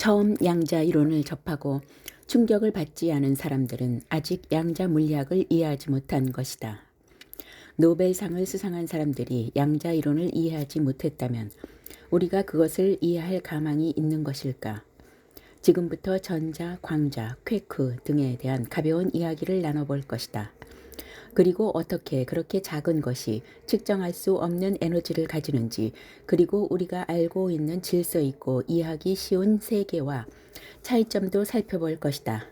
처음 양자 이론을 접하고 충격을 받지 않은 사람들은 아직 양자 물리학을 이해하지 못한 것이다. 노벨상을 수상한 사람들이 양자 이론을 이해하지 못했다면 우리가 그것을 이해할 가망이 있는 것일까? 지금부터 전자, 광자, 퀘크 등에 대한 가벼운 이야기를 나눠볼 것이다. 그리고 어떻게 그렇게 작은 것이 측정할 수 없는 에너지를 가지는지, 그리고 우리가 알고 있는 질서 있고 이해하기 쉬운 세계와 차이점도 살펴볼 것이다.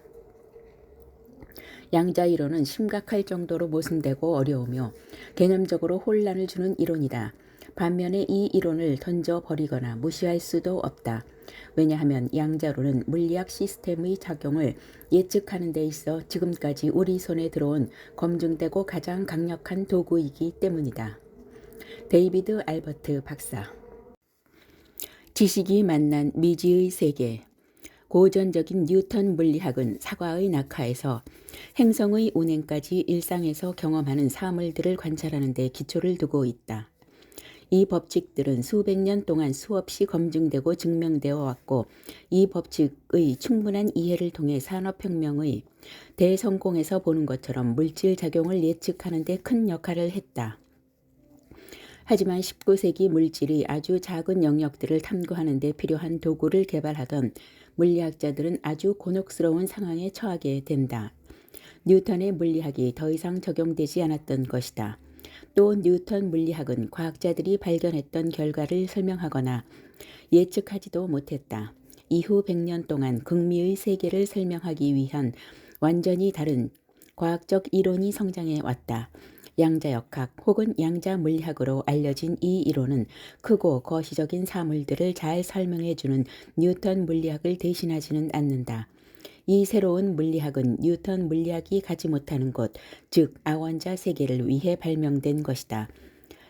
양자 이론은 심각할 정도로 모순되고 어려우며 개념적으로 혼란을 주는 이론이다. 반면에 이 이론을 던져버리거나 무시할 수도 없다. 왜냐하면 양자론은 물리학 시스템의 작용을 예측하는 데 있어 지금까지 우리 손에 들어온 검증되고 가장 강력한 도구이기 때문이다. 데이비드 알버트 박사. 지식이 만난 미지의 세계. 고전적인 뉴턴 물리학은 사과의 낙하에서 행성의 운행까지 일상에서 경험하는 사물들을 관찰하는 데 기초를 두고 있다. 이 법칙들은 수백 년 동안 수없이 검증되고 증명되어 왔고, 이 법칙의 충분한 이해를 통해 산업혁명의 대성공에서 보는 것처럼 물질 작용을 예측하는 데 큰 역할을 했다. 하지만 19세기 물질이 아주 작은 영역들을 탐구하는 데 필요한 도구를 개발하던 물리학자들은 아주 곤혹스러운 상황에 처하게 된다. 뉴턴의 물리학이 더 이상 적용되지 않았던 것이다. 또 뉴턴 물리학은 과학자들이 발견했던 결과를 설명하거나 예측하지도 못했다. 이후 100년 동안 극미의 세계를 설명하기 위한 완전히 다른 과학적 이론이 성장해 왔다. 양자역학 혹은 양자물리학으로 알려진 이 이론은 크고 거시적인 사물들을 잘 설명해주는 뉴턴 물리학을 대신하지는 않는다. 이 새로운 물리학은 뉴턴 물리학이 가지 못하는 것, 즉 아원자 세계를 위해 발명된 것이다.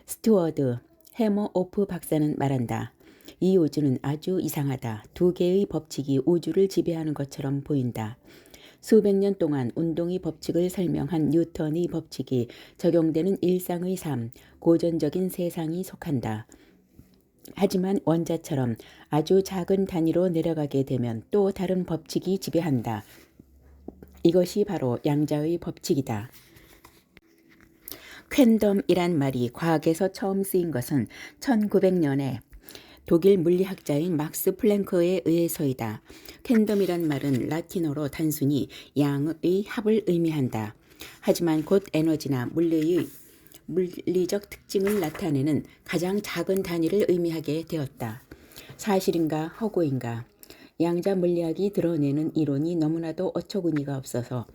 스튜어드 해머오프 박사는 말한다. 이 우주는 아주 이상하다. 두 개의 법칙이 우주를 지배하는 것처럼 보인다. 수백 년 동안 운동의 법칙을 설명한 뉴턴의 법칙이 적용되는 일상의 삶, 고전적인 세상이 속한다. 하지만 원자처럼 아주 작은 단위로 내려가게 되면 또 다른 법칙이 지배한다. 이것이 바로 양자의 법칙이다. 퀸덤이란 말이 과학에서 처음 쓰인 것은 1900년에 독일 물리학자인 막스 플랭크에 의해서이다. 퀸덤이란 말은 라틴어로 단순히 양의 합을 의미한다. 하지만 곧 에너지나 물리의 물리적 특징을 나타내는 가장 작은 단위를 의미하게 되었다. 사실인가 허구인가? 양자 물리학이 드러내는 이론이 너무나도 어처구니가 없어서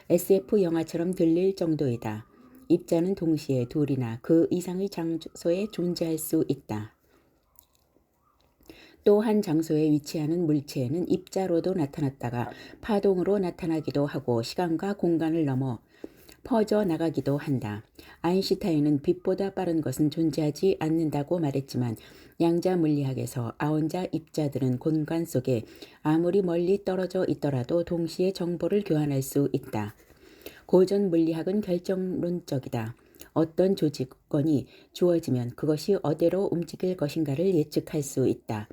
SF 영화처럼 들릴 정도이다. 입자는 동시에 둘이나 그 이상의 장소에 존재할 수 있다. 또 한 장소에 위치하는 물체는 입자로도 나타났다가 파동으로 나타나기도 하고 시간과 공간을 넘어 퍼져나가기도 한다. 아인슈타인은 빛보다 빠른 것은 존재하지 않는다고 말했지만 양자 물리학에서 아원자 입자들은 공간 속에 아무리 멀리 떨어져 있더라도 동시에 정보를 교환할 수 있다. 고전 물리학은 결정론적이다. 어떤 조건이 주어지면 그것이 어디로 움직일 것인가를 예측할 수 있다.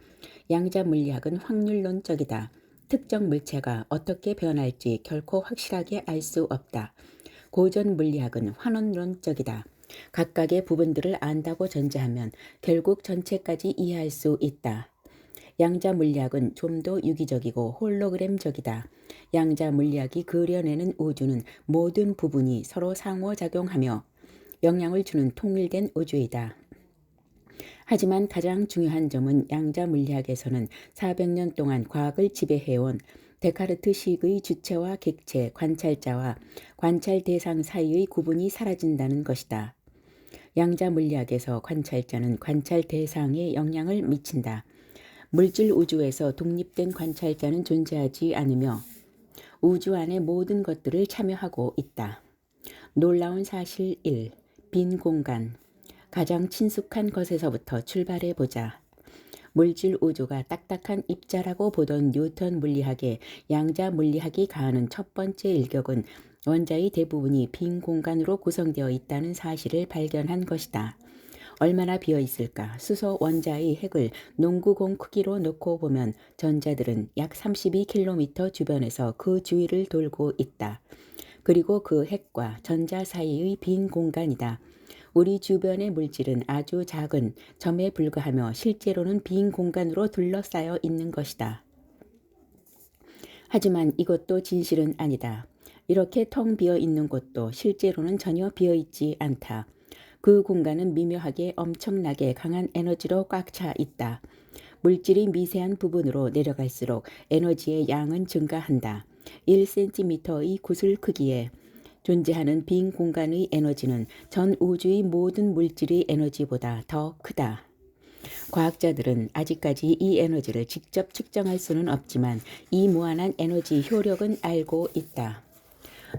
양자 물리학은 확률론적이다. 특정 물체가 어떻게 변할지 결코 확실하게 알 수 없다. 고전 물리학은 환원론적이다. 각각의 부분들을 안다고 전제하면 결국 전체까지 이해할 수 있다. 양자 물리학은 좀 더 유기적이고 홀로그램적이다. 양자 물리학이 그려내는 우주는 모든 부분이 서로 상호작용하며 영향을 주는 통일된 우주이다. 하지만 가장 중요한 점은 양자 물리학에서는 400년 동안 과학을 지배해온 데카르트식의 주체와 객체, 관찰자와 관찰 대상 사이의 구분이 사라진다는 것이다. 양자 물리학에서 관찰자는 관찰 대상에 영향을 미친다. 물질 우주에서 독립된 관찰자는 존재하지 않으며 우주 안의 모든 것들을 참여하고 있다. 놀라운 사실 1. 빈 공간. 가장 친숙한 것에서부터 출발해 보자. 물질 우주가 딱딱한 입자라고 보던 뉴턴 물리학에 양자 물리학이 가하는 첫 번째 일격은 원자의 대부분이 빈 공간으로 구성되어 있다는 사실을 발견한 것이다. 얼마나 비어 있을까? 수소 원자의 핵을 농구공 크기로 놓고 보면 전자들은 약 32km 주변에서 그 주위를 돌고 있다. 그리고 그 핵과 전자 사이의 빈 공간이다. 우리 주변의 물질은 아주 작은 점에 불과하며 실제로는 빈 공간으로 둘러싸여 있는 것이다. 하지만 이것도 진실은 아니다. 이렇게 텅 비어 있는 곳도 실제로는 전혀 비어 있지 않다. 그 공간은 미묘하게 엄청나게 강한 에너지로 꽉 차 있다. 물질이 미세한 부분으로 내려갈수록 에너지의 양은 증가한다. 1cm의 구슬 크기에 존재하는 빈 공간의 에너지는 전 우주의 모든 물질의 에너지보다 더 크다. 과학자들은 아직까지 이 에너지를 직접 측정할 수는 없지만 이 무한한 에너지 효력은 알고 있다.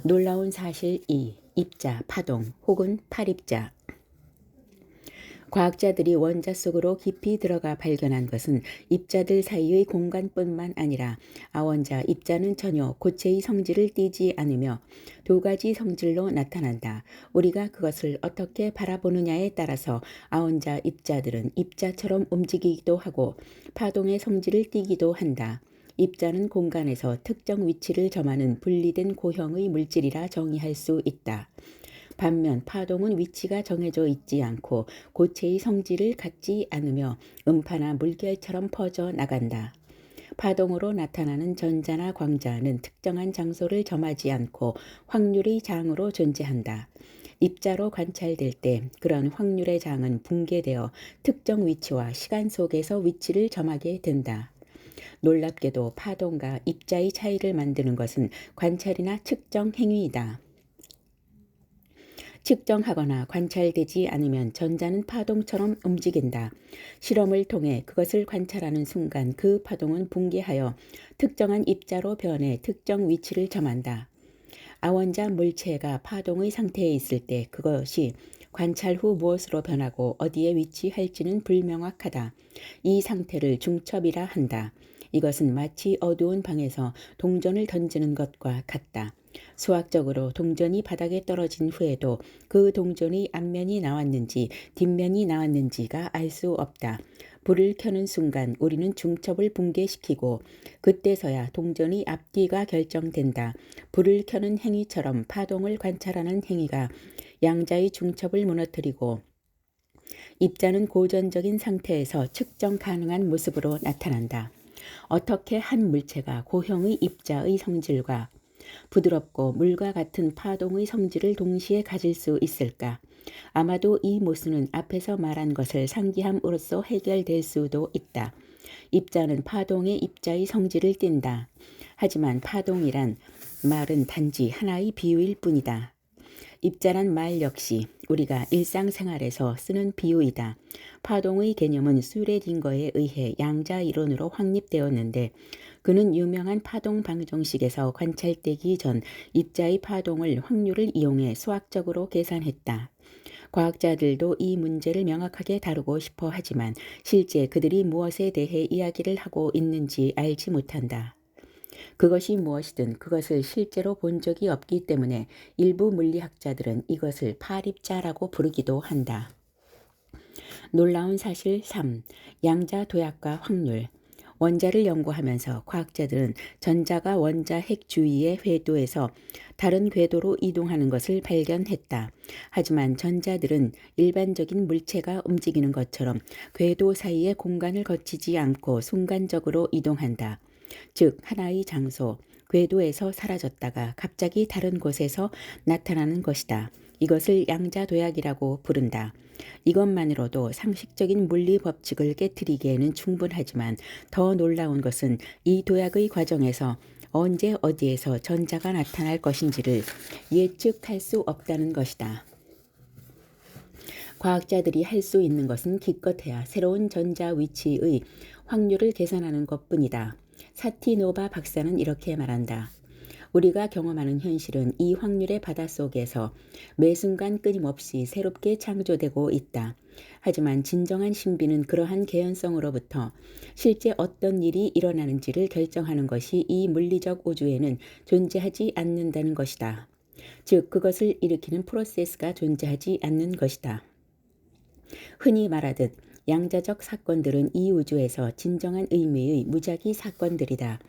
놀라운 사실 2. 입자, 파동 혹은 파립자. 과학자들이 원자 속으로 깊이 들어가 발견한 것은 입자들 사이의 공간뿐만 아니라 아원자 입자는 전혀 고체의 성질을 띠지 않으며 두 가지 성질로 나타난다. 우리가 그것을 어떻게 바라보느냐에 따라서 아원자 입자들은 입자처럼 움직이기도 하고 파동의 성질을 띠기도 한다. 입자는 공간에서 특정 위치를 점하는 분리된 고형의 물질이라 정의할 수 있다. 반면 파동은 위치가 정해져 있지 않고 고체의 성질을 갖지 않으며 음파나 물결처럼 퍼져 나간다. 파동으로 나타나는 전자나 광자는 특정한 장소를 점하지 않고 확률의 장으로 존재한다. 입자로 관찰될 때 그런 확률의 장은 붕괴되어 특정 위치와 시간 속에서 위치를 점하게 된다. 놀랍게도 파동과 입자의 차이를 만드는 것은 관찰이나 측정 행위이다. 측정하거나 관찰되지 않으면 전자는 파동처럼 움직인다. 실험을 통해 그것을 관찰하는 순간 그 파동은 붕괴하여 특정한 입자로 변해 특정 위치를 점한다. 아원자 물체가 파동의 상태에 있을 때 그것이 관찰 후 무엇으로 변하고 어디에 위치할지는 불명확하다. 이 상태를 중첩이라 한다. 이것은 마치 어두운 방에서 동전을 던지는 것과 같다. 수학적으로 동전이 바닥에 떨어진 후에도 그 동전의 앞면이 나왔는지 뒷면이 나왔는지가 알 수 없다. 불을 켜는 순간 우리는 중첩을 붕괴시키고 그때서야 동전의 앞뒤가 결정된다. 불을 켜는 행위처럼 파동을 관찰하는 행위가 양자의 중첩을 무너뜨리고 입자는 고전적인 상태에서 측정 가능한 모습으로 나타난다. 어떻게 한 물체가 고형의 입자의 성질과 부드럽고 물과 같은 파동의 성질을 동시에 가질 수 있을까? 아마도 이 모순은 앞에서 말한 것을 상기함으로써 해결될 수도 있다. 입자는 파동의 입자의 성질을 띈다. 하지만 파동이란 말은 단지 하나의 비유일 뿐이다. 입자란 말 역시 우리가 일상생활에서 쓰는 비유이다. 파동의 개념은 슈레딩거에 의해 양자 이론으로 확립되었는데 그는 유명한 파동 방정식에서 관찰되기 전 입자의 파동을 확률을 이용해 수학적으로 계산했다. 과학자들도 이 문제를 명확하게 다루고 싶어 하지만 실제 그들이 무엇에 대해 이야기를 하고 있는지 알지 못한다. 그것이 무엇이든 그것을 실제로 본 적이 없기 때문에 일부 물리학자들은 이것을 파립자라고 부르기도 한다. 놀라운 사실 3. 양자 도약과 확률. 원자를 연구하면서 과학자들은 전자가 원자 핵 주위의 궤도에서 다른 궤도로 이동하는 것을 발견했다. 하지만 전자들은 일반적인 물체가 움직이는 것처럼 궤도 사이의 공간을 거치지 않고 순간적으로 이동한다. 즉 하나의 장소, 궤도에서 사라졌다가 갑자기 다른 곳에서 나타나는 것이다. 이것을 양자도약이라고 부른다. 이것만으로도 상식적인 물리 법칙을 깨트리기에는 충분하지만 더 놀라운 것은 이 도약의 과정에서 언제 어디에서 전자가 나타날 것인지를 예측할 수 없다는 것이다. 과학자들이 할 수 있는 것은 기껏해야 새로운 전자 위치의 확률을 계산하는 것뿐이다. 사티노바 박사는 이렇게 말한다. 우리가 경험하는 현실은 이 확률의 바닷속에서 매 순간 끊임없이 새롭게 창조되고 있다. 하지만 진정한 신비는 그러한 개연성으로부터 실제 어떤 일이 일어나는지를 결정하는 것이 이 물리적 우주에는 존재하지 않는다는 것이다. 즉 그것을 일으키는 프로세스가 존재하지 않는 것이다. 흔히 말하듯 양자적 사건들은 이 우주에서 진정한 의미의 무작위 사건들이다.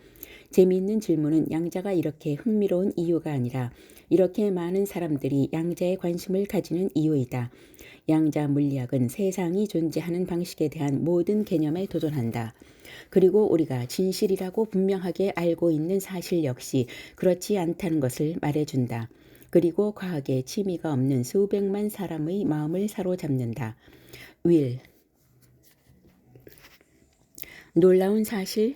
재미있는 질문은 양자가 이렇게 흥미로운 이유가 아니라 이렇게 많은 사람들이 양자에 관심을 가지는 이유이다. 양자 물리학은 세상이 존재하는 방식에 대한 모든 개념에 도전한다. 그리고 우리가 진실이라고 분명하게 알고 있는 사실 역시 그렇지 않다는 것을 말해준다. 그리고 과학에 취미가 없는 수백만 사람의 마음을 사로잡는다. 윌. 놀라운 사실,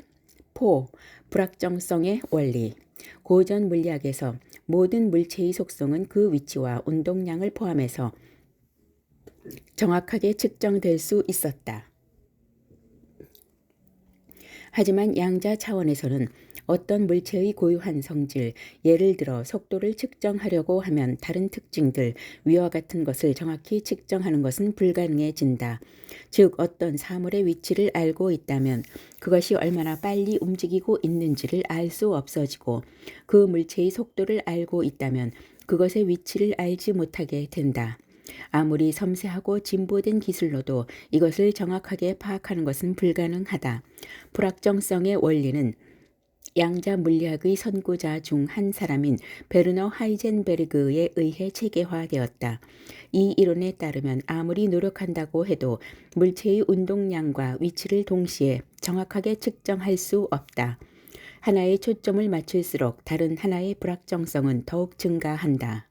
불확정성의 원리. 고전 물리학에서 모든 물체의 속성은 그 위치와 운동량을 포함해서 정확하게 측정될 수 있었다. 하지만 양자 차원에서는 어떤 물체의 고유한 성질, 예를 들어 속도를 측정하려고 하면 다른 특징들, 위와 같은 것을 정확히 측정하는 것은 불가능해진다. 즉 어떤 사물의 위치를 알고 있다면 그것이 얼마나 빨리 움직이고 있는지를 알 수 없어지고 그 물체의 속도를 알고 있다면 그것의 위치를 알지 못하게 된다. 아무리 섬세하고 진보된 기술로도 이것을 정확하게 파악하는 것은 불가능하다. 불확정성의 원리는 양자 물리학의 선구자 중 한 사람인 베르너 하이젠베르그에 의해 체계화되었다. 이 이론에 따르면 아무리 노력한다고 해도 물체의 운동량과 위치를 동시에 정확하게 측정할 수 없다. 하나에 초점을 맞출수록 다른 하나의 불확정성은 더욱 증가한다.